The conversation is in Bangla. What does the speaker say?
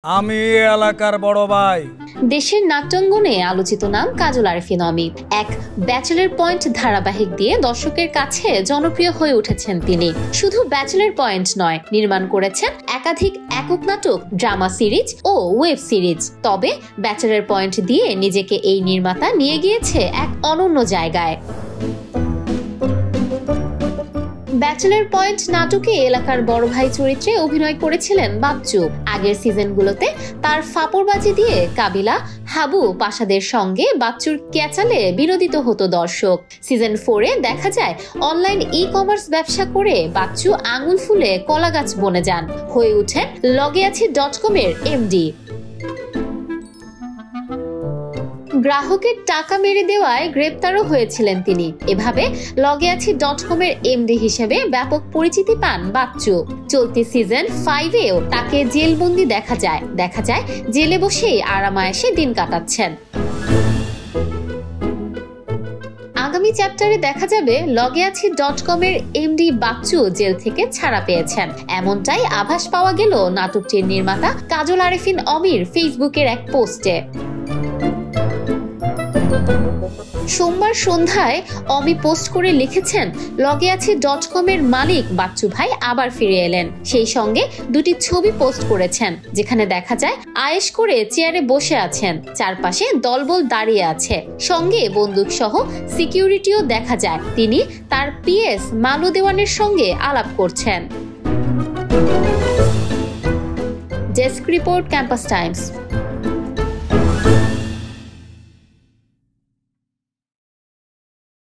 আমি এলাকার বড় ভাই। দেশের নাট্যাঙ্গনে আলোচিত নাম কাজল আরিফিন অমি। এক ব্যাচেলর পয়েন্ট ধারাবাহিক দিয়ে দর্শকের কাছে জনপ্রিয় হয়ে উঠেছেন তিনি। শুধু ব্যাচেলর পয়েন্ট নয়, নির্মাণ করেছেন একাধিক একক নাটক, ড্রামা সিরিজ ও ওয়েব সিরিজ। তবে ব্যাচেলর পয়েন্ট দিয়ে নিজেকে এই নির্মাতা নিয়ে গিয়েছে এক অনন্য জায়গায়। ব্যাচেলর পয়েন্ট নাটকে এলাকার বড় ভাই চরিত্রে অভিনয় করেছিলেন বাচ্চু। আগের সিজনগুলোতে তার ফাপড়বাজি দিয়ে কাবিলা, হাবু, পাশাদের সঙ্গে বাচ্চুর ক্যাচালে বিনোদিত হতো দর্শক। সিজন 4-এ দেখা যায় অনলাইন ই-কমার্স ব্যবসা করে বাচ্চু আঙুল ফুলে কলাগাছ বনে যান, হয়ে ওঠেন লগেআছি.com-এর এমডি। গ্রাহকের টাকা মেরে দেওয়ায় গ্রেপ্তারও হয়েছিলেন তিনি। এভাবে লগেআছি.com-এর এমডি হিসেবে ব্যাপক পরিচিতি পান বাচ্চু। চলতি সিজন 5-এও তাকে জেলবন্দি দেখা যায় জেলে বসেই আরামায়েশে দিন কাটাচ্ছেন। আগামী চ্যাপ্টারে দেখা যাবে লগেআছি.com-এর এমডি বাচ্চু জেল থেকে ছাড়া পেয়েছেন। এমনটাই আভাস পাওয়া গেল নাটকটির নির্মাতা কাজল আরিফিন অমির ফেসবুকের এক পোস্টে। সোমবার সন্ধ্যায় অমি পোস্ট করে লিখেছেন, লগেআছি.com-এর মালিক বাচ্চু ভাই আবার ফিরে এলেন। সেই সঙ্গে দুটি ছবি পোস্ট করেছেন, যেখানে দেখা যায় আয়েশ করে চেয়ারে বসে আছেন, চারপাশে দলবল দাঁড়িয়ে আছে, সঙ্গে বন্দুক সহ সিকিউরিটিও দেখা যায়। তিনি তার পিএস মালু দেওয়ানের সঙ্গে আলাপ করছেন। Desk report, campus Times.